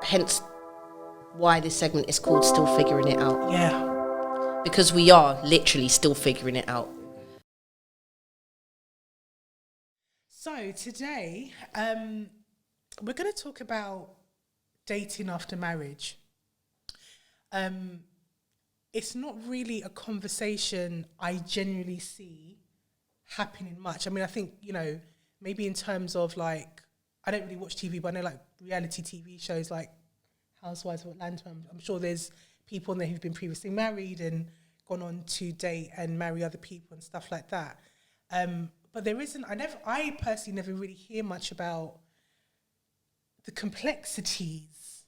hence why this segment is called Still Figuring It Out. Yeah. Because we are literally still figuring it out. So today, we're going to talk about dating after marriage. It's not really a conversation I genuinely see happening much. I mean, I think, you know, maybe in terms of like, I don't really watch TV, but I know like reality TV shows like Housewives of Atlanta. I'm sure there's people in there who've been previously married and gone on to date and marry other people and stuff like that. But there isn't, I personally never really hear much about the complexities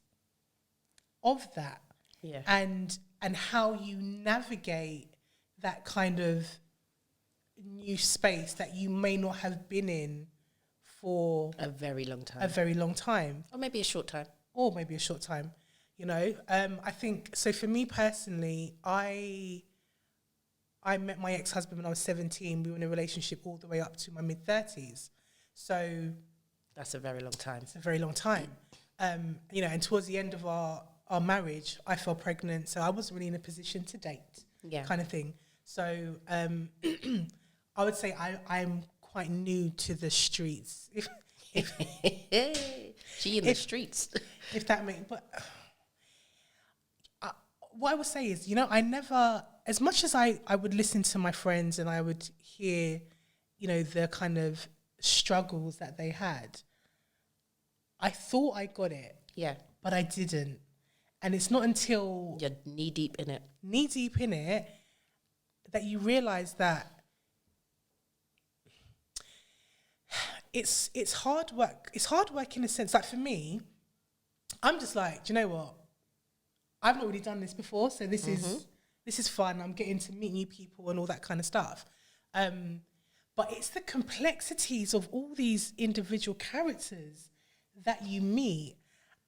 of that. Yeah. And how you navigate that kind of new space that you may not have been in for a very long time. Or maybe a short time. You know, I think, so for me personally, I met my ex-husband when I was 17. We were in a relationship all the way up to my mid-30s. So that's a very long time. It's a very long time. You know, and towards the end of our marriage, I fell pregnant, so I wasn't really in a position to date, kind of thing. So I would say I'm quite new to the streets. She in the streets. If that makes, but what I would say is, you know, I never, as much as I would listen to my friends and I would hear, you know, the kind of struggles that they had, I thought I got it. Yeah. But I didn't. And it's not until you're knee deep in it that you realise that it's hard work. It's hard work in a sense. Like for me, I'm just like, do you know what? I've not really done this before, so this is fun. I'm getting to meet new people and all that kind of stuff. But it's the complexities of all these individual characters that you meet,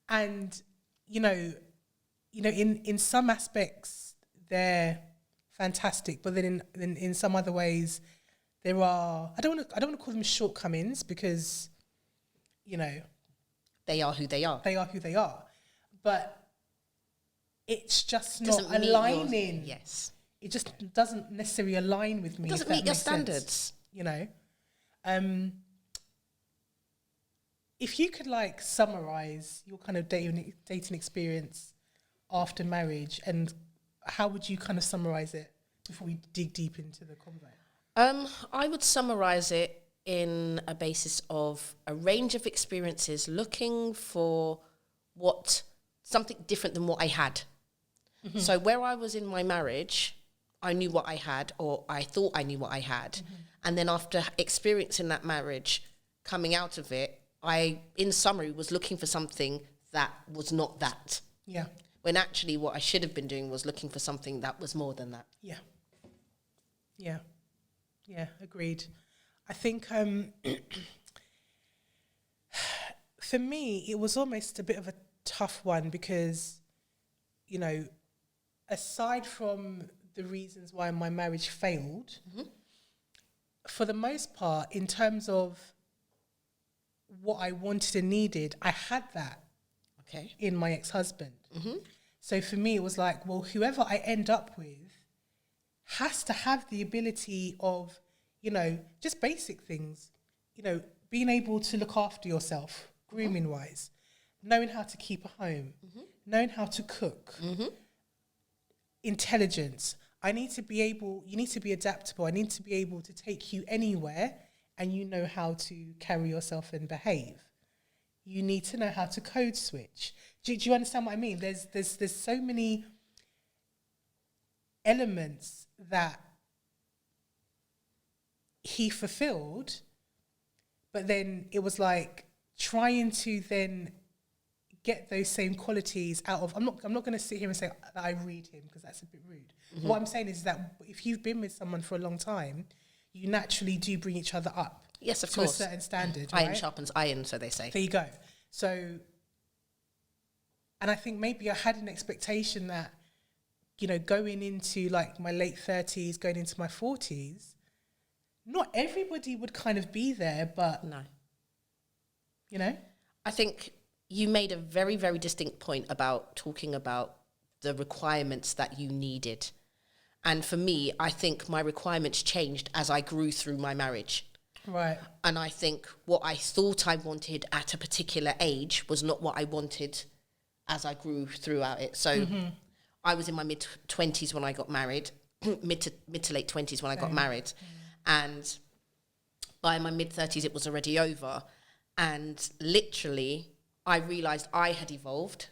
and you know, in some aspects they're fantastic, but then in some other ways there are, I don't want to call them shortcomings, because you know they are who they are. But it's just not aligning. Yes, it just doesn't necessarily align with me. It doesn't meet your standards. Sense, you know. If you could like summarize your kind of dating experience after marriage, and how would you kind of summarize it before we dig deep into the convo? I would summarize it in a basis of a range of experiences, looking for something different than what I had. Mm-hmm. So where I was in my marriage, I knew what I had, or I thought I knew what I had. Mm-hmm. And then after experiencing that marriage, coming out of it, I, in summary, was looking for something that was not that. Yeah. When actually what I should have been doing was looking for something that was more than that. Yeah. Yeah. Yeah, agreed. I think for me, it was almost a bit of a tough one because, you know, aside from the reasons why my marriage failed, mm-hmm. for the most part, in terms of what I wanted and needed, I had that in my ex-husband. Mm-hmm. So for me, it was like, well, whoever I end up with has to have the ability of, you know, just basic things, you know, being able to look after yourself, grooming-wise, knowing how to keep a home, mm-hmm. knowing how to cook, mm-hmm. intelligence. You need to be adaptable. I need to be able to take you anywhere, and you know how to carry yourself and behave. You need to know how to code switch. Do you understand what I mean? There's so many elements that he fulfilled, but then it was like trying to then get those same qualities out of. I'm not going to sit here and say that I read him, because that's a bit rude. Mm-hmm. What I'm saying is that if you've been with someone for a long time, you naturally do bring each other up. Yes, of to course. A certain standard. Iron right? sharpens iron, so they say. There you go. So, and I think maybe I had an expectation that, you know, going into like my late 30s, going into my 40s, not everybody would kind of be there, but no, you know, I think you made a very, very distinct point about talking about the requirements that you needed. And for me, I think my requirements changed as I grew through my marriage. Right. And I think what I thought I wanted at a particular age was not what I wanted as I grew throughout it. So I was in my mid-20s when I got married, mid to late 20s when I got married. And by my mid-30s, it was already over. And literally, I realised I had evolved,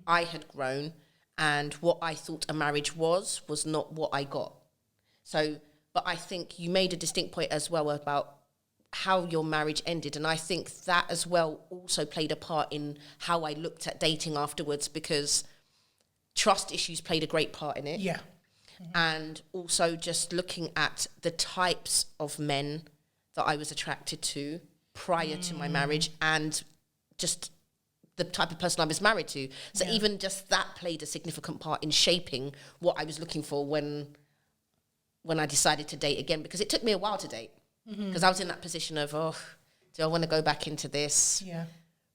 I had grown, and what I thought a marriage was not what I got. So, but I think you made a distinct point as well about how your marriage ended. And I think that as well also played a part in how I looked at dating afterwards, because trust issues played a great part in it. Yeah. And also just looking at the types of men that I was attracted to prior to my marriage, and just the type of person I was married to. So even just that played a significant part in shaping what I was looking for when I decided to date again, because it took me a while to date, because I was in that position of, do I want to go back into this? Yeah.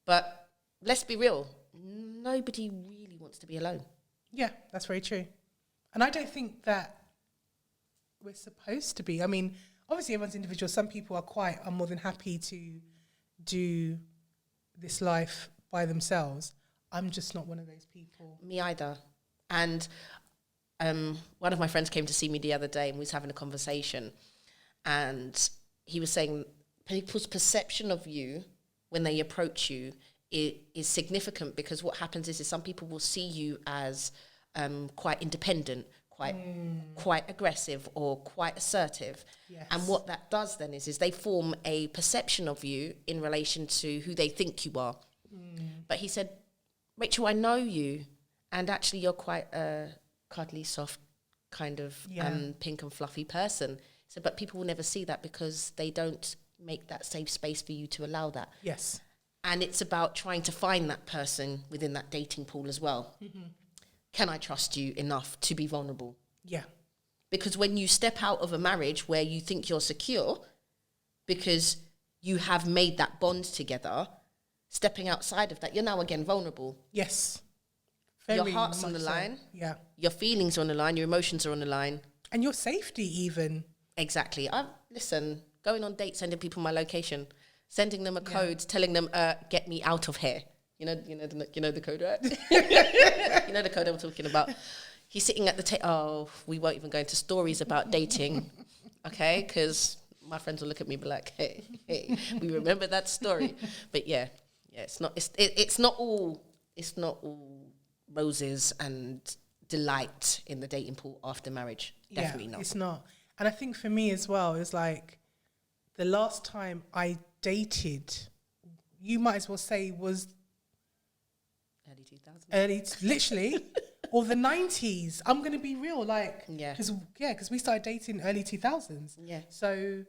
But let's be real, nobody really wants to be alone. Yeah, that's very true. And I don't think that we're supposed to be. I mean, obviously everyone's individual. Some people are more than happy to do this life by themselves. I'm just not one of those people. Me either. And one of my friends came to see me the other day, and we was having a conversation, and he was saying people's perception of you when they approach you is significant, because what happens is some people will see you as quite independent, quite aggressive, or quite assertive. Yes. And what that does then is they form a perception of you in relation to who they think you are. But he said, Rachel, I know you, and actually you're quite a cuddly, soft, kind of pink and fluffy person. So, but people will never see that because they don't make that safe space for you to allow that. Yes. And it's about trying to find that person within that dating pool as well. Can I trust you enough to be vulnerable? Yeah. Because when you step out of a marriage where you think you're secure, because you have made that bond together, stepping outside of that, you're now again vulnerable. Yes. Your heart's on the line. Yeah. Your feelings are on the line. Your emotions are on the line. And your safety even. Exactly. Listen, going on dates, sending people my location, sending them a code, telling them, get me out of here. You know the code, right? You know the code I'm talking about. He's sitting at the table. Oh, we won't even go into stories about dating, okay? Because my friends will look at me and be like, hey, we remember that story. But yeah, it's not all roses and delight in the dating pool after marriage. Definitely not. It's not. And I think for me as well, it's like the last time I dated, you might as well say was early 2000s. Literally, or the 90s. I'm going to be real, like, because we started dating early 2000s. Yeah. So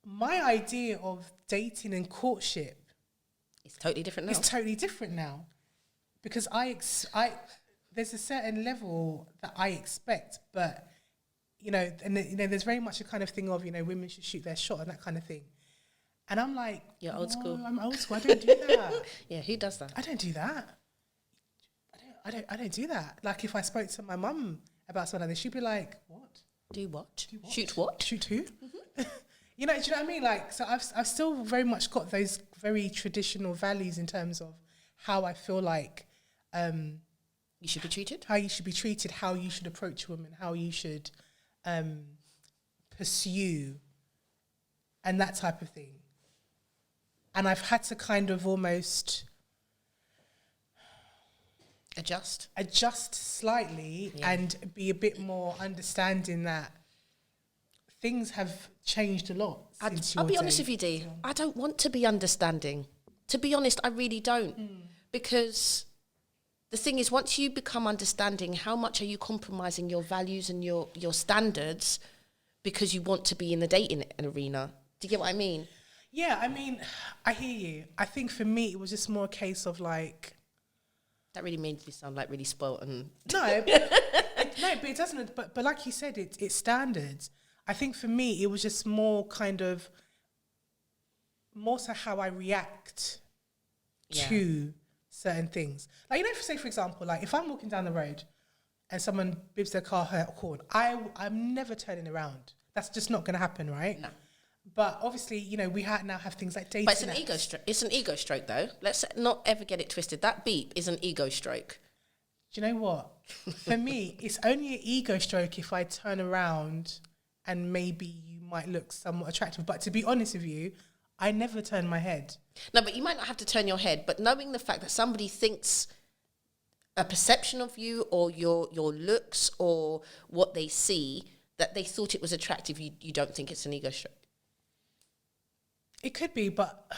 my idea of dating and courtship is totally different now. It's totally different now, because there's a certain level that I expect, but there's very much a kind of thing of women should shoot their shot and that kind of thing. And I'm like, you're old school. I'm old school. I don't do that. Yeah, who does that? I don't do that. I don't do that. Like, if I spoke to my mum about something like this, she'd be like, "What? Do what? Shoot what? Shoot who?" Do you know what I mean? Like, so I've still very much got those very traditional values in terms of how I feel like you should be treated. How you should be treated. How you should approach women. How you should pursue, and that type of thing. And I've had to kind of almost adjust slightly and be a bit more understanding that things have changed a lot. I'll be honest with you, Dee. I don't want to be understanding. To be honest, I really don't. Because the thing is, once you become understanding, how much are you compromising your values and your standards because you want to be in the dating arena? Do you get what I mean? Yeah, I mean, I hear you. I think for me, it was just more a case of like... That really made me sound like really spoiled. And No, but it doesn't. But like you said, it's standards. I think for me, it was just more so how I react to certain things. Like, you know, say for example, like if I'm walking down the road and someone bibs their car horn, I'm never turning around. That's just not going to happen, right? No. But obviously, you know, we now have things like dating. But it's an ego stroke. It's an ego stroke, though. Let's not ever get it twisted. That beep is an ego stroke. Do you know what? For me, it's only an ego stroke if I turn around and maybe you might look somewhat attractive. But to be honest with you, I never turn my head. No, but you might not have to turn your head. But knowing the fact that somebody thinks a perception of you or your looks or what they see, that they thought it was attractive, you don't think it's an ego stroke? It could be, but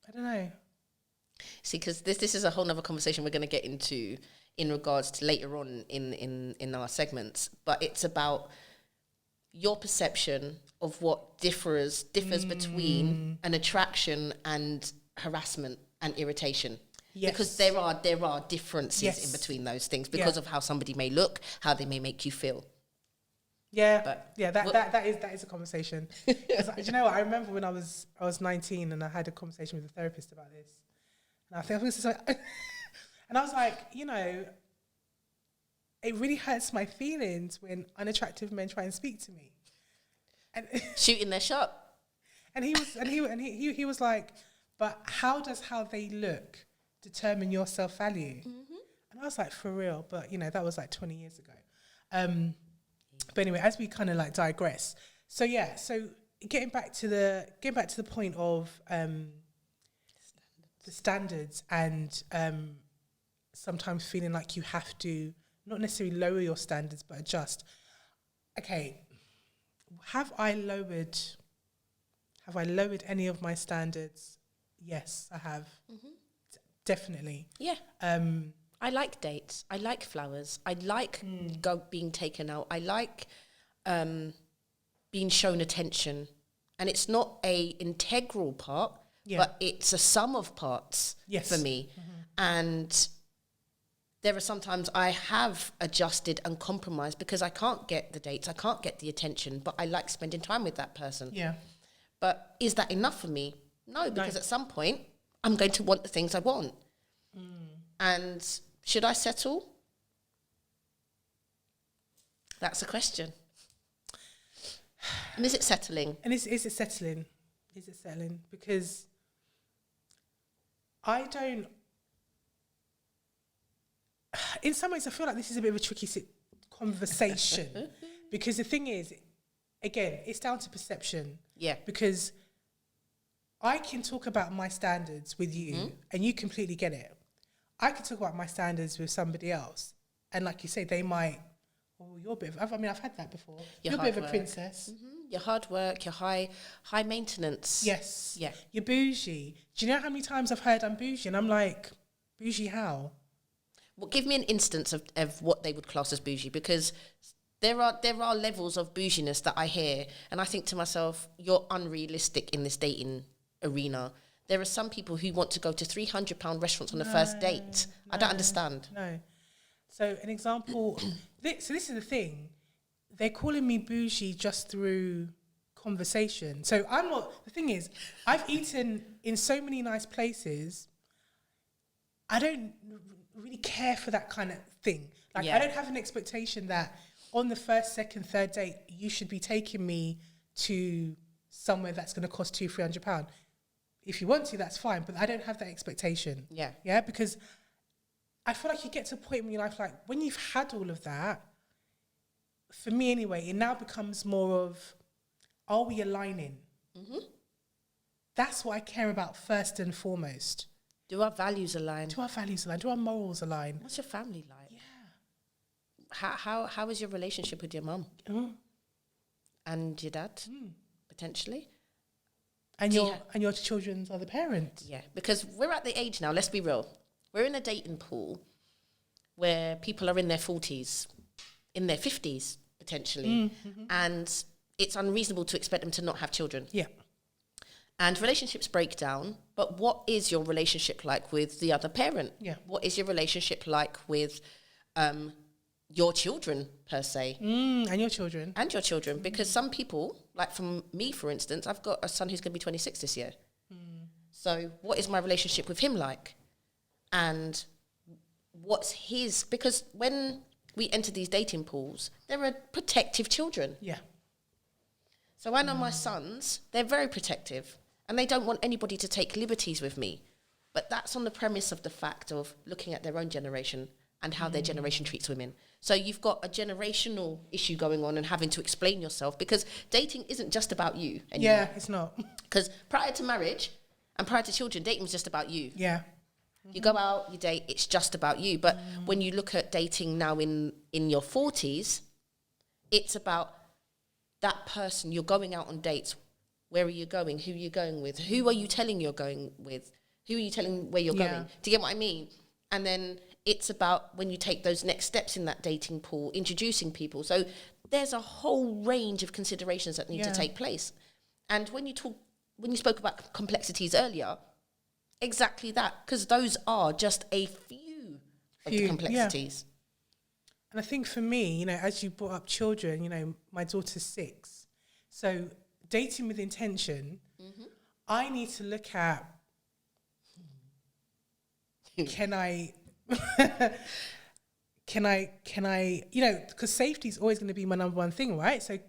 I don't know. See, because this is a whole nother conversation we're going to get into in regards to later on in our segments. But it's about your perception of what differs between an attraction and harassment and irritation. Yes. Because there are differences in between those things because of how somebody may look, how they may make you feel. Yeah, but that is a conversation. Do you know what? I remember when I was 19 and I had a conversation with a therapist about this, and I think I was like, and I was like, you know, it really hurts my feelings when unattractive men try and speak to me, and shooting their shot. And he was like, but how does how they look determine your self-value? Mm-hmm. And I was like, for real? But you know, that was like 20 years ago. But anyway, as we kind of like digress, so getting back to the point of the standards and sometimes feeling like you have to not necessarily lower your standards but adjust. Okay, have I lowered any of my standards? Yes, I have. Mm-hmm. Definitely. Yeah. I like dates. I like flowers. I like being taken out. I like being shown attention. And it's not a integral part, but it's a sum of parts for me. Mm-hmm. And there are sometimes I have adjusted and compromised because I can't get the dates, I can't get the attention, but I like spending time with that person. Yeah. But is that enough for me? No, because at some point I'm going to want the things I want. And should I settle? That's a question. And is it settling? And is it settling? Is it settling? Because I don't... In some ways, I feel like this is a bit of a tricky conversation. Because the thing is, again, it's down to perception. Yeah. Because I can talk about my standards with you and you completely get it. I could talk about my standards with somebody else, and like you say, they might. Oh, you're a bit. I've had that before. You're a bit of a princess. Mm-hmm. Your hard work, your high maintenance. Yes. Yeah. You're bougie. Do you know how many times I've heard I'm bougie, and I'm like, bougie how? Well, give me an instance of what they would class as bougie, because there are levels of bouginess that I hear, and I think to myself, you're unrealistic in this dating arena. There are some people who want to go to £300 restaurants on the first date. I don't understand. No. So an example, so this is the thing. They're calling me bougie just through conversation. So I'm not, the thing is, I've eaten in so many nice places. I don't really care for that kind of thing. Like, I don't have an expectation that on the first, second, third date, you should be taking me to somewhere that's going to cost £200-300. If you want to, that's fine, but I don't have that expectation. Yeah. Yeah, because I feel like you get to a point in your life, like, when you've had all of that, for me anyway, it now becomes more of, are we aligning? Mm-hmm. That's what I care about first and foremost. Do our values align? Do our values align? Do our morals align? What's your family like? Yeah. How is your relationship with your mum? And your dad, potentially? And your children's other parents. Yeah, because we're at the age now, let's be real. We're in a dating pool where people are in their 40s, in their 50s, potentially. Mm-hmm. And it's unreasonable to expect them to not have children. Yeah. And relationships break down, but what is your relationship like with the other parent? Yeah. What is your relationship like with your children, per se? And your children. And your children, because some people, like from me, for instance, I've got a son who's going to be 26 this year. So what is my relationship with him like? And what's his... Because when we enter these dating pools, there are protective children. Yeah. So I know my sons, they're very protective and they don't want anybody to take liberties with me. But that's on the premise of the fact of looking at their own generation and how their generation treats women. So you've got a generational issue going on and having to explain yourself, because dating isn't just about you anymore. Yeah, it's not. Because prior to marriage and prior to children, dating was just about you. Yeah. You go out, you date, it's just about you. But when you look at dating now in your 40s, it's about that person. You're going out on dates. Where are you going? Who are you going with? Who are you telling you're going with? Who are you telling where you're going? Do you get what I mean? And then it's about when you take those next steps in that dating pool, introducing people. So there's a whole range of considerations that need to take place. And when you spoke about complexities earlier, exactly that, because those are just a few of the complexities. And I think for me, you know, as you brought up children, you know, my daughter's 6. So dating with intention, I need to look at, can I, you know, because safety is always going to be my number one thing, right? So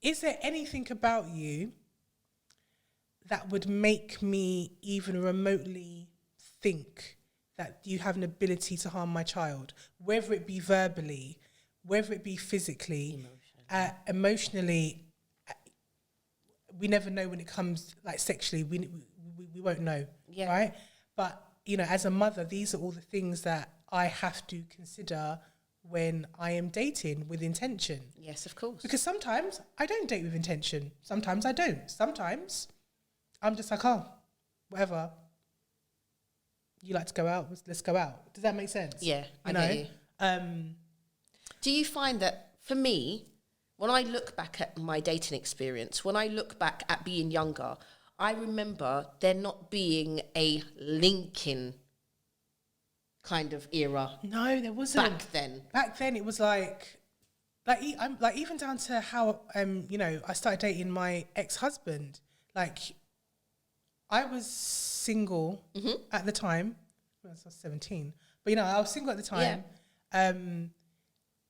is there anything about you that would make me even remotely think that you have an ability to harm my child, whether it be verbally, whether it be physically, emotionally? We never know when it comes, like, sexually, we won't know, right? But, you know, as a mother, these are all the things that I have to consider when I am dating with intention. Yes, of course. Because sometimes I don't date with intention. Sometimes I don't. Sometimes I'm just like, oh, whatever. You like to go out? Let's go out. Does that make sense? Yeah, I get you. Do you find that, for me, when I look back at my dating experience, when I look back at being younger, I remember there not being a linking kind of era. No, there wasn't. Back then. Back then it was like even down to how, you know, I started dating my ex-husband. Like, I was single at the time. I was 17. But, you know, I was single at the time. Yeah.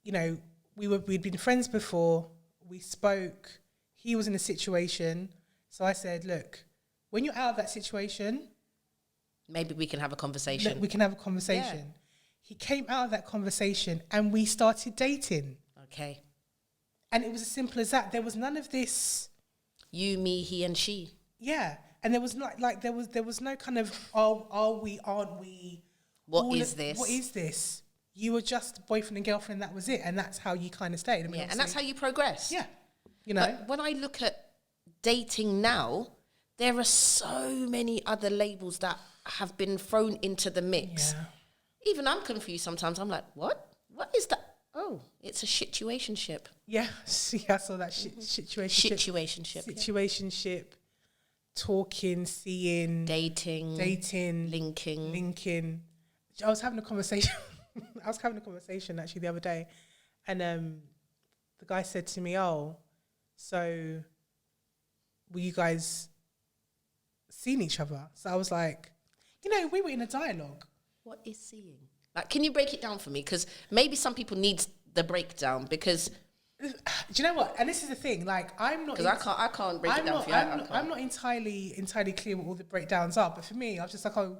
You know, we'd been friends before. We spoke. He was in a situation. So I said, look, when you're out of that situation, maybe we can have a conversation. Look, we can have a conversation. Yeah. He came out of that conversation and we started dating. Okay. And it was as simple as that. There was none of this. You, me, he and she. Yeah. And there was not like there was no kind of, oh, are we, aren't we? What is this? What is this? You were just boyfriend and girlfriend, that was it. And that's how you kind of stayed. I mean, and that's how you progress. Yeah. You know? But when I look at dating now, there are so many other labels that have been thrown into the mix. Yeah. Even I'm confused sometimes. I'm like, what? What is that? Oh, it's a situationship. Yeah. See, I saw that situationship. Situationship. Talking, seeing. Dating. Linking. I was having a conversation. Actually the other day. And the guy said to me, oh, so were you guys seeing each other? So I was like, you know, we were in a dialogue. What is seeing? Like, can you break it down for me? Because maybe some people need the breakdown, because... Do you know what? And this is the thing, like, I'm not... Because I can't break it down for you. I'm not entirely clear what all the breakdowns are, but for me, I was just like, oh...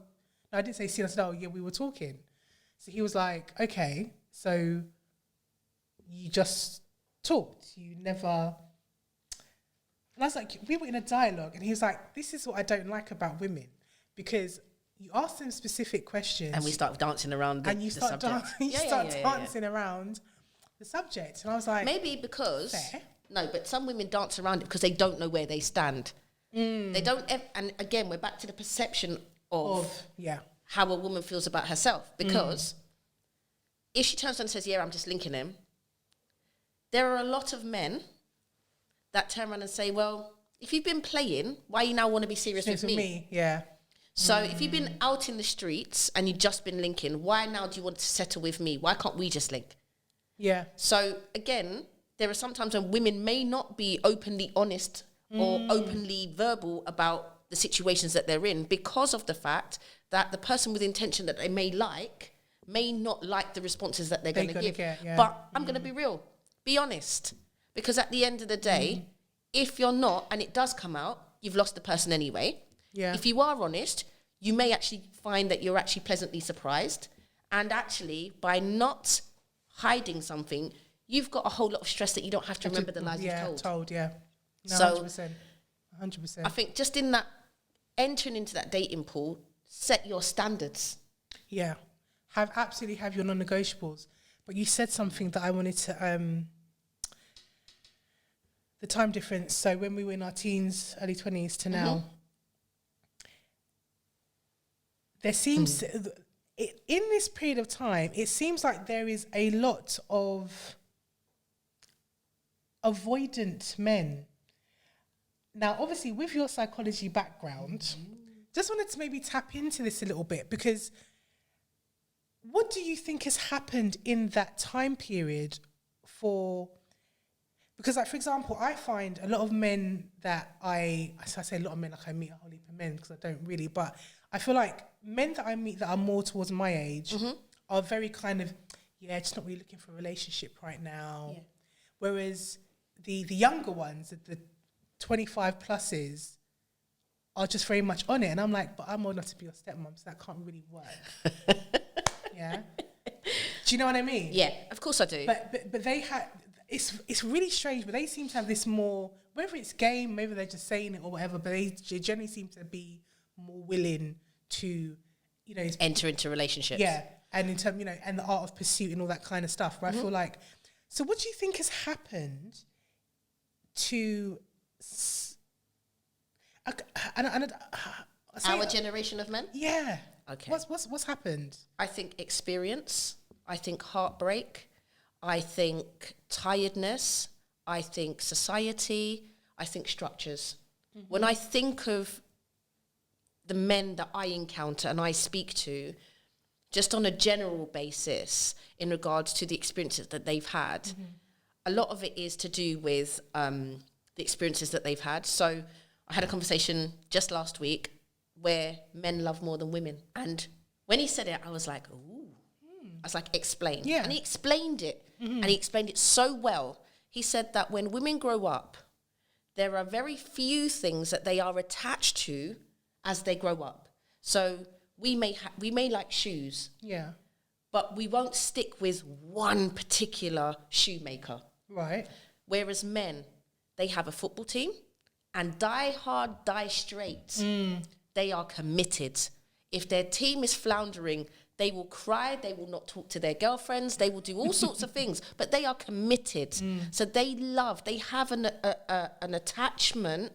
No, I didn't say seeing. I said, oh, yeah, we were talking. So he was like, okay, so you just talked. You never... And I was like, we were in a dialogue. And he was like, this is what I don't like about women. Because you ask them specific questions. And we start dancing around the subject. Dancing around the subject. And I was like... Maybe because... Fair. No, but some women dance around it because they don't know where they stand. They don't... And again, we're back to the perception of how a woman feels about herself. Because if she turns around and says, yeah, I'm just linking him, there are a lot of men that turn around and say, well, if you've been playing, why you now want to be serious with me? Yeah. So if you've been out in the streets and you've just been linking, why now do you want to settle with me? Why can't we just link? Yeah. So again, there are sometimes when women may not be openly honest or openly verbal about the situations that they're in because of the fact that the person with intention that they may not like the responses that they're going to give. But I'm going to be real, be honest, because at the end of the day, if you're not, and it does come out, you've lost the person anyway. Yeah. If you are honest, you may actually find that you're actually pleasantly surprised. And actually, by not hiding something, you've got a whole lot of stress that you don't have to remember the lies you've told. No, so 100%. I think just in that, entering into that dating pool, set your standards. Yeah. Absolutely have your non-negotiables. But you said something that I wanted to... the time difference. So when we were in our teens, early 20s to now, there seems... in this period of time, it seems like there is a lot of avoidant men. Now, obviously, with your psychology background, just wanted to maybe tap into this a little bit, because what do you think has happened in that time period because, like, for example, I find a lot of men that I say a lot of men, like I meet a whole heap of men because I don't really, but I feel like men that I meet that are more towards my age are very kind of, just not really looking for a relationship right now. Yeah. Whereas the younger ones, the 25 pluses, are just very much on it. And I'm like, but I'm old enough to be your stepmom, so that can't really work. Yeah. Do you know what I mean? Yeah, of course I do. But they had, it's really strange, but they seem to have this more, whether it's game, maybe they're just saying it or whatever, but they generally seem to be more willing to, enter into relationships. Yeah. And in terms, and the art of pursuit and all that kind of stuff. But I feel like, so what do you think has happened to our generation of men? Yeah. Okay. What's happened? I think experience. I think heartbreak. I think tiredness. I think society. I think structures. When I think of the men that I encounter and I speak to, just on a general basis, in regards to the experiences that they've had, a lot of it is to do with the experiences that they've had. So I had a conversation just last week where men love more than women. And when he said it, I was like, ooh. I was like, explain. Yeah. And he explained it. And he explained it so well. He said that when women grow up, there are very few things that they are attached to as they grow up. So we may like shoes. Yeah. But we won't stick with one particular shoemaker. Right. Whereas men, they have a football team, and die hard, die straight. They are committed. If their team is floundering, they will cry, they will not talk to their girlfriends, they will do all sorts of things, but they are committed. So they have an attachment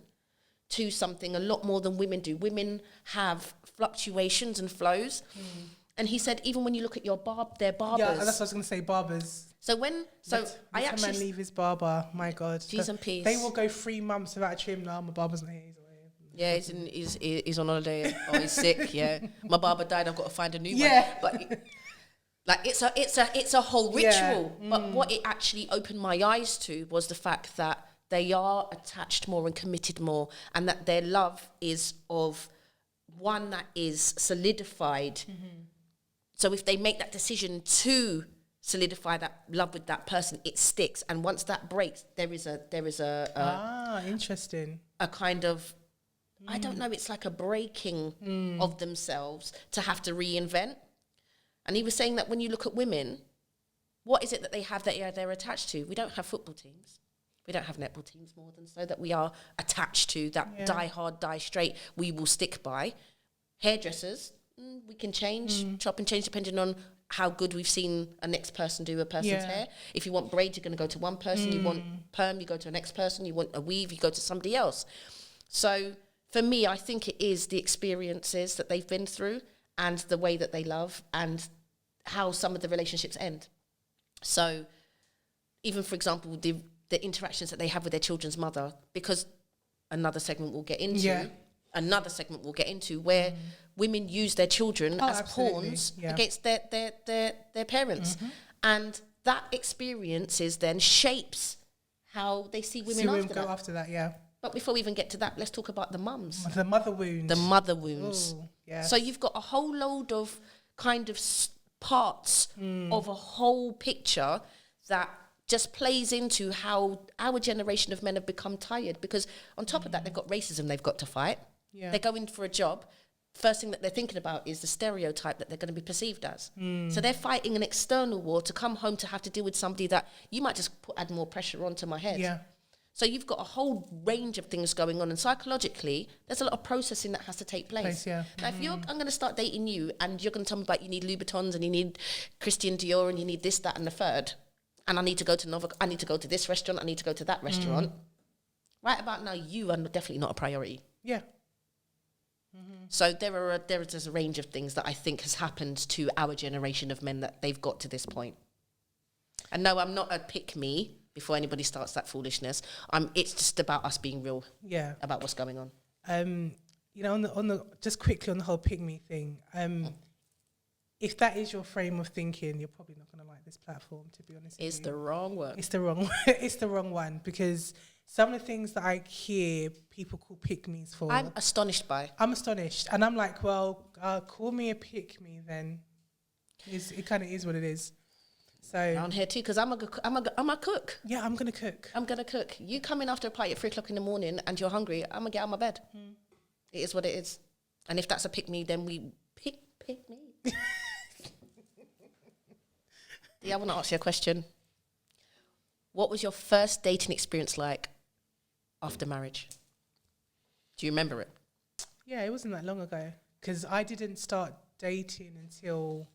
to something a lot more than women do. Women have fluctuations and flows. And he said, even when you look at their barbers. Yeah, that's what I was going to say, barbers. I actually man leave his barber, my God. G's and P's. They will go 3 months without a trim. No, my barber's not here. Yeah, he's on holiday or he's sick. Yeah, my barber died. I've got to find a new one. But it's a whole ritual. Yeah. But what it actually opened my eyes to was the fact that they are attached more and committed more, and that their love is of one that is solidified. So if they make that decision to solidify that love with that person, it sticks. And once that breaks, there is a interesting. A kind of, I don't know, it's like a breaking of themselves to have to reinvent. And he was saying that when you look at women, what is it that they have that they're attached to? We don't have football teams. We don't have netball teams more than so that we are attached to that die hard, die straight, we will stick by. Hairdressers, we can chop and change depending on how good we've seen a next person do a person's hair. If you want braids, you're going to go to one person. You want perm, you go to the next person. You want a weave, you go to somebody else. So for me, I think it is the experiences that they've been through and the way that they love and how some of the relationships end. So even, for example, the interactions that they have with their children's mother, because another segment we'll get into, where women use their children as pawns against their parents. And that experiences then shapes how they see women after that. After that, But before we even get to that, let's talk about the mums. The mother wound. The mother wounds. Ooh, yes. So you've got a whole load of kind of parts of a whole picture that just plays into how our generation of men have become tired. Because on top of that, they've got racism they've got to fight. Yeah. They go in for a job. First thing that they're thinking about is the stereotype that they're going to be perceived as. So they're fighting an external war to come home to have to deal with somebody that you might just add more pressure onto my head. Yeah. So you've got a whole range of things going on, and psychologically, there's a lot of processing that has to take place. Yeah. Now, if I'm going to start dating you, and you're going to tell me about you need Louboutins and you need Christian Dior and you need this, that, and the third, and I need to go to this restaurant, I need to go to that restaurant. Right about now, you are definitely not a priority. Yeah. So there is a range of things that I think has happened to our generation of men that they've got to this point. And no, I'm not a pick me. Before anybody starts that foolishness, it's just about us being real. Yeah. About what's going on. You know, on the just quickly on the whole pick me thing. If that is your frame of thinking, you're probably not going to like this platform. To be honest, It's the wrong word. It's the wrong. It's the wrong one, because some of the things that I hear people call pick me's for, I'm astonished by. I'm astonished, and I'm like, well, call me a pick me then. It kind of is what it is. So Down here too, because I'm a cook. Yeah, I'm gonna cook. I'm gonna cook. You come in after a party at 3:00 in the morning and you're hungry, I'm gonna get out of my bed. It is what it is. And if that's a pick me, then we pick me. Yeah, I want to ask you a question. What was your first dating experience like after marriage? Do you remember it? Yeah, it wasn't that long ago, because I didn't start dating until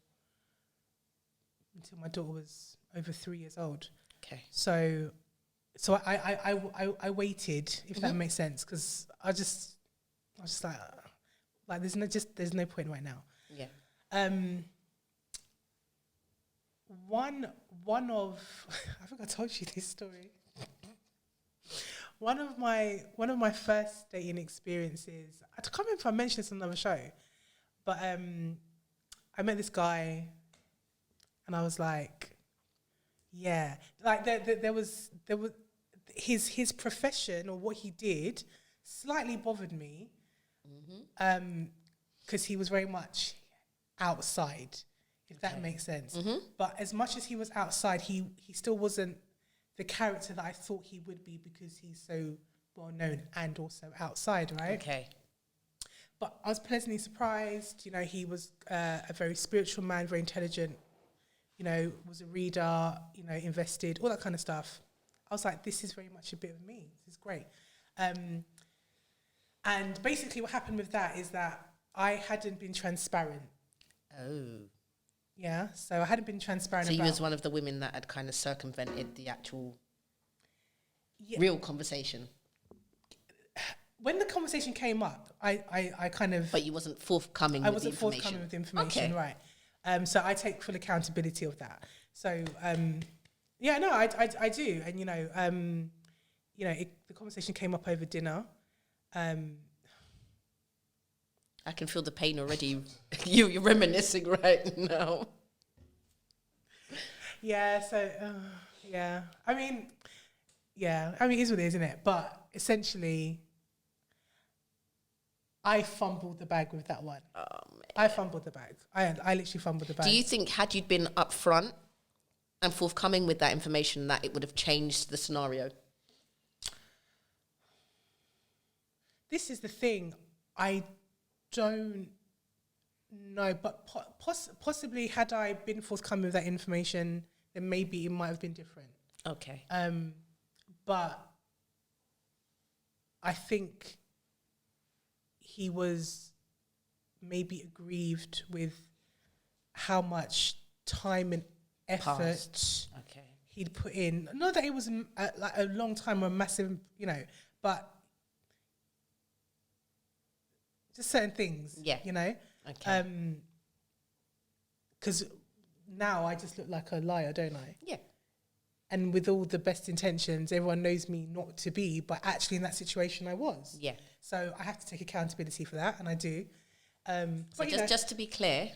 my daughter was over 3 years old. Okay. So I waited, if that makes sense, because I was just like there's no point right now. Yeah. One of I think I told you this story. One of my first dating experiences, I can't remember if I mentioned this on another show, but I met this guy, and I was like, yeah, like there was his profession or what he did slightly bothered me, because he was very much outside, if that makes sense. But as much as he was outside, he still wasn't the character that I thought he would be, because he's so well known and also outside, right? Okay. But I was pleasantly surprised. You know, he was a very spiritual man, very intelligent. You know, was a reader. You know, invested, all that kind of stuff. I was like, this is very much a bit of me. This is great. And basically, what happened with that is that I hadn't been transparent. Oh. Yeah, so I hadn't been transparent. So you was one of the women that had kind of circumvented the actual real conversation. When the conversation came up, I kind of... But you wasn't forthcoming I with the wasn't information. forthcoming with the information, right. So I take full accountability of that. So, yeah, no, I do. And, you know, the conversation came up over dinner. I can feel the pain already. You're reminiscing right now. Yeah, so, yeah. I mean, it is what it is, isn't it? But essentially, I fumbled the bag with that one. Oh, man. I fumbled the bag. I literally fumbled the bag. Do you think had you been upfront and forthcoming with that information, that it would have changed the scenario? This is the thing. I don't know, but possibly had I been forthcoming with that information, then maybe it might have been different. Okay. But I think he was maybe aggrieved with how much time and effort he'd put in. Not that it was like a long time or a massive, you know, but just certain things, you know? Okay. Because now I just look like a liar, don't I? Yeah. And with all the best intentions, everyone knows me not to be, but actually in that situation I was. Yeah. So I have to take accountability for that, and I do. So just to be clear,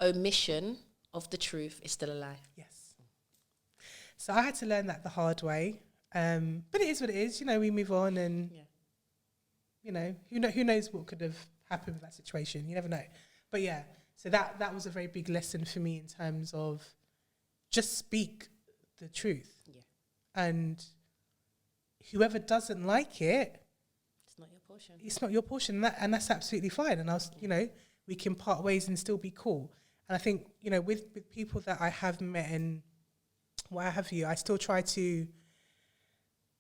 omission of the truth is still a lie. Yes. So I had to learn that the hard way. But it is what it is. You know, we move on and you know, who knows what could have happened with that situation. You never know. But yeah, so that was a very big lesson for me in terms of just speak the truth. Yeah. And whoever doesn't like it, it's not your portion. It's not your portion, and that's absolutely fine. And you know, we can part ways and still be cool. And I think, you know, with people that I have met and what have you, I still try to,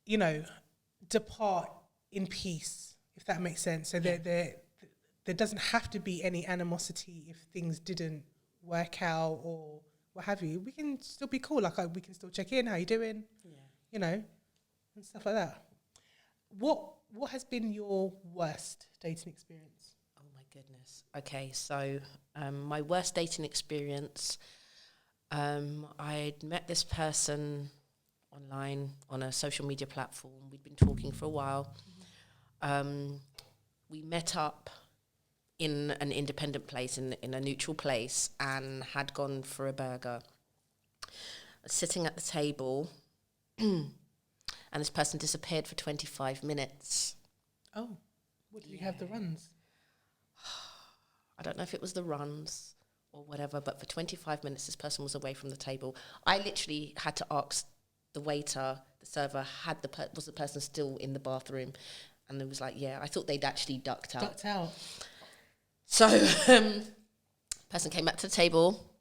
you know, depart in peace, if that makes sense. So there doesn't have to be any animosity if things didn't work out or what have you. We can still be cool. Like we can still check in. How you doing? Yeah. You know, and stuff like that. What has been your worst dating experience? Oh my goodness. Okay, so my worst dating experience. I'd met this person online on a social media platform. We'd been talking for a while. We met up in an independent place, in a neutral place, and had gone for a burger. Sitting at the table, and this person disappeared for 25 minutes. Oh, what did you have the runs? I don't know if it was the runs or whatever, but for 25 minutes this person was away from the table. I literally had to ask the waiter, the server, was the person still in the bathroom? And it was like, yeah, I thought they'd actually ducked out. So, person came back to the table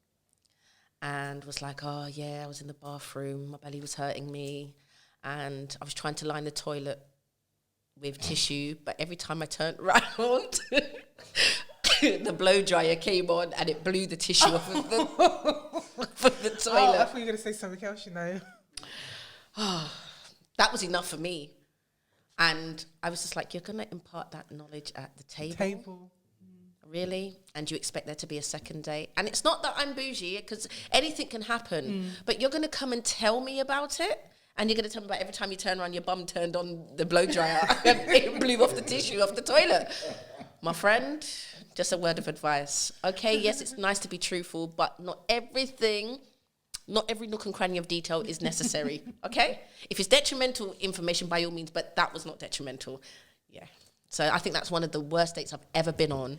and was like, oh, yeah, I was in the bathroom. My belly was hurting me. And I was trying to line the toilet with tissue. But every time I turned around, the blow dryer came on and it blew the tissue off of the toilet. Oh, I thought you were going to say something else, you know. That was enough for me. And I was just like, you're going to impart that knowledge at the table? Really? And you expect there to be a second date? And it's not that I'm bougie, because anything can happen, but you're going to come and tell me about it? And you're going to tell me about every time you turn around, your bum turned on the blow dryer and it blew off the tissue off the toilet. My friend, just a word of advice. Okay, yes, it's nice to be truthful, but not every nook and cranny of detail is necessary, okay? If it's detrimental information, by all means, but that was not detrimental. Yeah. So I think that's one of the worst dates I've ever been on.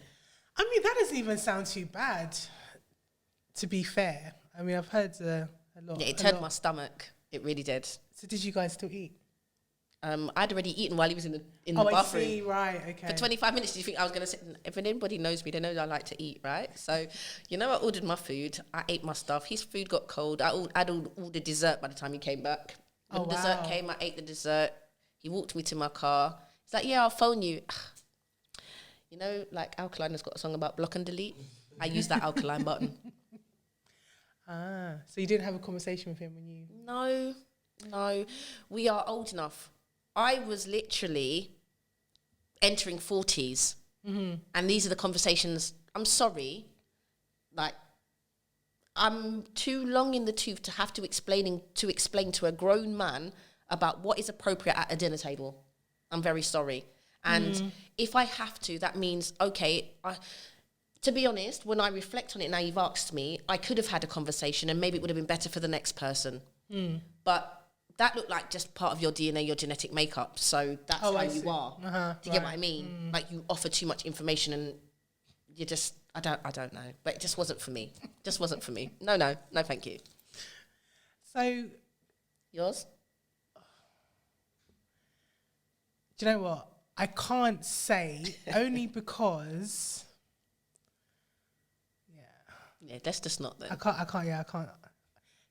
I mean, that doesn't even sound too bad, to be fair. I mean, I've heard a lot. Yeah, it turned my stomach. It really did. So did you guys still eat? I'd already eaten while he was in the bathroom. I see, right, okay. For 25 minutes, do you think I was going to sit? If anybody knows me, they know that I like to eat, right? So, you know, I ordered my food. I ate my stuff. His food got cold. I'd ordered dessert by the time he came back. When the dessert came, I ate the dessert. He walked me to my car. He's like, yeah, I'll phone you. You know, like Alkaline has got a song about block and delete. I used that Alkaline button. So you didn't have a conversation with him when you... No. We are old enough. I was literally entering 40s. And these are the conversations. I'm sorry. Like, I'm too long in the tooth to have to explain to a grown man about what is appropriate at a dinner table. I'm very sorry. And if I have to, that means, okay, to be honest, when I reflect on it now, you've asked me, I could have had a conversation and maybe it would have been better for the next person. But that looked like just part of your DNA, your genetic makeup. So that's how you are. Do you get what I mean? Like, you offer too much information and you just, I don't know. But it just wasn't for me. Just wasn't for me. No, thank you. So... Yours? Do you know what? I can't say, only because... Yeah, that's just not them. I can't.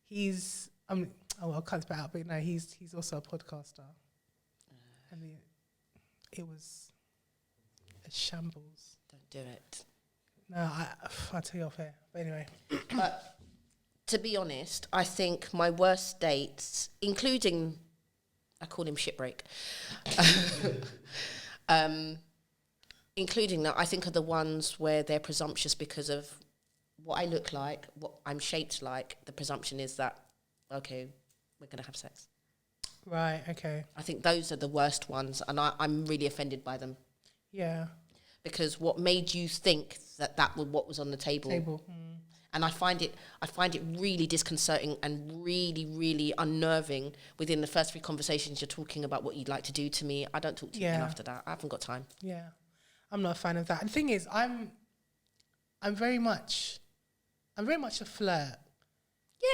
He's... I can't spit out, but no, he's also a podcaster. And it was a shambles. Don't do it. No, I'll tell you off air. But anyway. But to be honest, I think my worst dates, including, I call him Shipbreak, including that, I think are the ones where they're presumptuous because of what I look like, what I'm shaped like. The presumption is that, okay, we're going to have sex. Right, okay. I think those are the worst ones, and I'm really offended by them. Yeah. Because what made you think that was what was on the table? And I find it really disconcerting and really, really unnerving within the first 3 conversations you're talking about what you'd like to do to me. I don't talk to you again after that. I haven't got time. Yeah. I'm not a fan of that. And the thing is, I'm very much a flirt.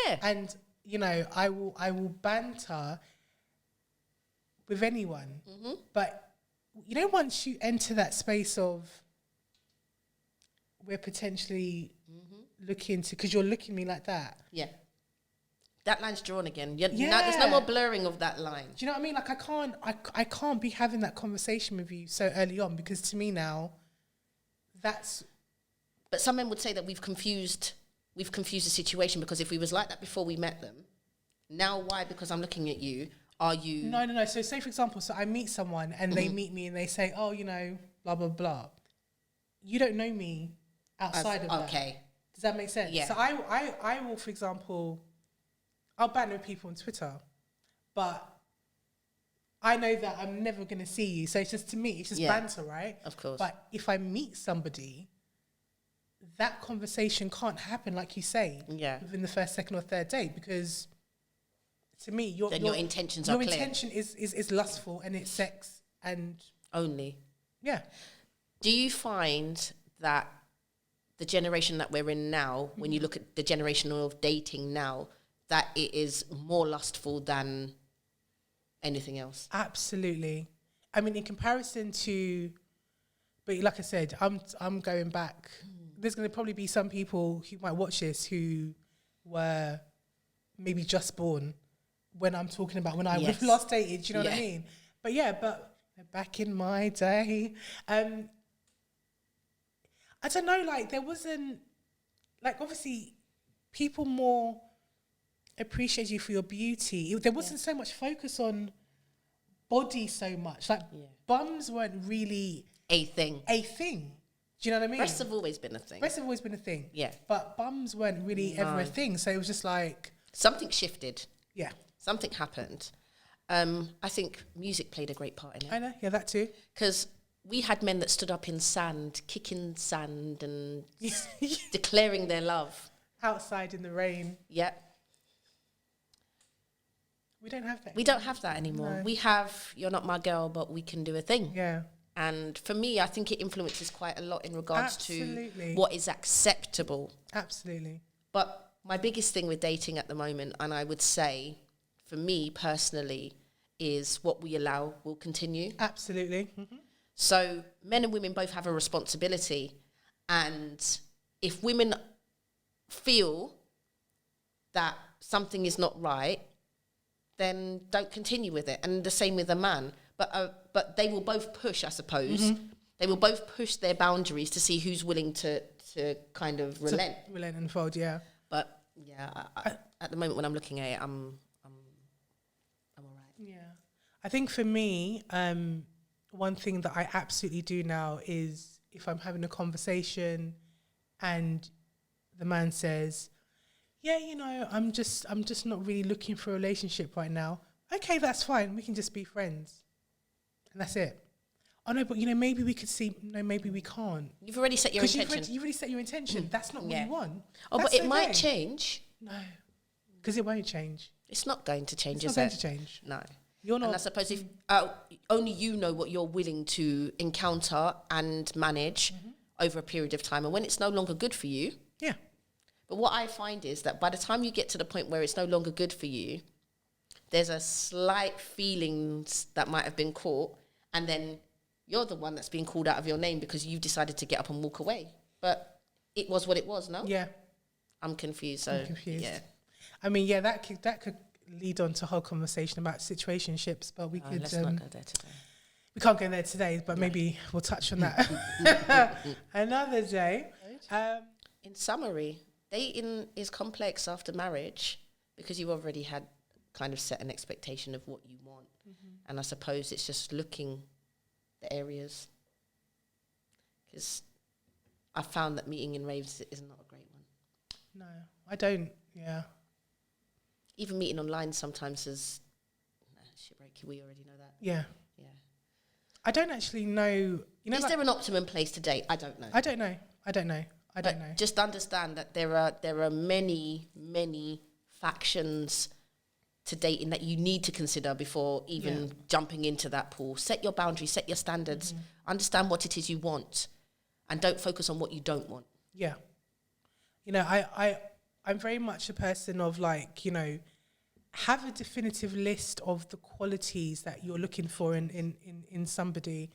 Yeah. And, you know, I will banter with anyone. Mm-hmm. But, you know, once you enter that space of we're potentially looking to, because you're looking at me like that. Yeah. That line's drawn again. Now, there's no more blurring of that line. Do you know what I mean? Like, I can't be having that conversation with you so early on, because to me now, that's... But some men would say that we've confused the situation, because if we was like that before we met them, now why? Because I'm looking at you, are you... No. So say, for example, so I meet someone and they meet me and they say, oh, you know, blah, blah, blah. You don't know me outside of that. Okay. Does that make sense? Yeah. So I will, for example, I'll banter with people on Twitter, but I know that I'm never going to see you. So it's just, to me, it's just banter, right? Of course. But if I meet somebody, that conversation can't happen, like you say, within the first, second or third date, because to me, your intentions are clear. Your intention is lustful and it's sex and... Only. Yeah. Do you find that the generation that we're in now, when you look at the generation of dating now, that it is more lustful than anything else? Absolutely. I mean, in comparison to, but like I said, I'm going back. There's going to probably be some people who might watch this who were maybe just born when I'm talking about when I was last dated. Do you know what I mean? But back in my day, I don't know, like, there wasn't, like, obviously, people more appreciate you for your beauty. There wasn't so much focus on body so much. Like, bums weren't really... A thing. Do you know what I mean? Breasts have always been a thing. Yeah. But bums weren't really ever a thing. So it was just like... Something shifted. Yeah. Something happened. I think music played a great part in it. I know, yeah, that too. Because we had men that stood up in sand, kicking sand and declaring their love. Outside in the rain. Yeah. We don't have that. We don't have that anymore. No. We have, you're not my girl, but we can do a thing. Yeah. And for me, I think it influences quite a lot in regards to what is acceptable. Absolutely. But my biggest thing with dating at the moment, and I would say, for me personally, is what we allow will continue. Absolutely. Mm-hmm. So men and women both have a responsibility. And if women feel that something is not right, then don't continue with it. And the same with a man. But they will both push, I suppose. Mm-hmm. They will both push their boundaries to see who's willing to kind of relent. Relent and fold, yeah. But yeah, at the moment when I'm looking at it, I'm all right. Yeah, I think for me, one thing that I absolutely do now is if I'm having a conversation and the man says, yeah, you know, I'm just not really looking for a relationship right now. Okay, that's fine. We can just be friends. And that's it. Oh no, but you know, maybe we could see, no, maybe we can't. You've already set your intention. You've already set your intention. That's not what you want. Oh, that's but it might change. No, because it won't change. It's not going to change, is it? It's not going to change. No. You're not. And I suppose if only you know what you're willing to encounter and manage over a period of time. And when it's no longer good for you. Yeah. But what I find is that by the time you get to the point where it's no longer good for you, there's a slight feelings that might have been caught. And then you're the one that's being called out of your name because you've decided to get up and walk away. But it was what it was, no? Yeah. I'm confused. So, I'm confused. Yeah. I mean, yeah, that could lead on to a whole conversation about situationships, but we could... Let's not go there today. We can't go there today, but maybe we'll touch on that another day. In summary, dating is complex after marriage because you already had kind of set an expectation of what you want. Mm-hmm. And I suppose it's just looking the areas. Because I found that meeting in raves is not a great one. No, I don't, yeah. Even meeting online sometimes is shitbreaky. We already know that. Yeah. Yeah. I don't actually know. You know, is there an optimum place to date? I don't know. I don't know. I don't know. Just understand that there are many factions to dating that you need to consider before even jumping into that pool. Set your boundaries, set your standards, understand what it is you want, and don't focus on what you don't want. Yeah. You know, I'm very much a person of like, you know, have a definitive list of the qualities that you're looking for in somebody.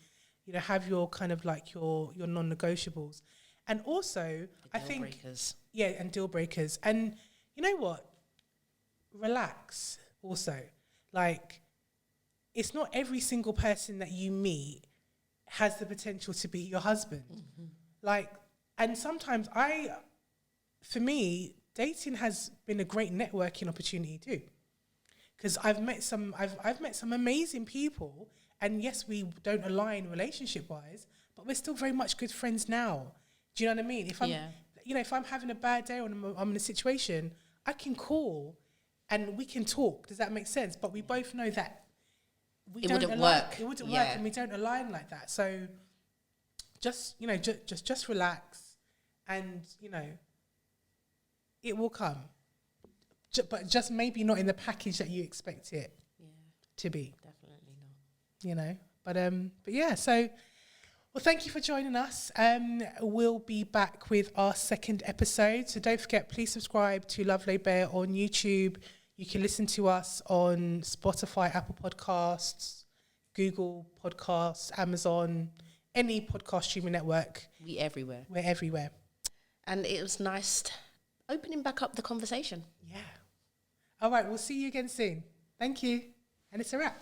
You know, have your kind of like your non-negotiables. And also, I think... Deal breakers. Yeah, and deal breakers. And you know what? Relax also. Like, it's not every single person that you meet has the potential to be your husband. Like, and sometimes for me, dating has been a great networking opportunity too. Because I've met some amazing people, and yes, we don't align relationship wise, but we're still very much good friends now. Do you know what I mean? If I'm having a bad day or I'm in a situation, I can call and we can talk. Does that make sense? But we both know that it wouldn't work. It wouldn't work, and we don't align like that. So just, you know, just relax, and, you know, it will come. But just maybe not in the package that you expect it to be. Definitely not. You know, but yeah, so, well, thank you for joining us. We'll be back with our second episode. So don't forget, please subscribe to Lovely Bear on YouTube. You can listen to us on Spotify, Apple Podcasts, Google Podcasts, Amazon, any podcast streaming network. We're everywhere. We're everywhere. And it was nice opening back up the conversation. Yeah. All right, we'll see you again soon. Thank you. And it's a wrap.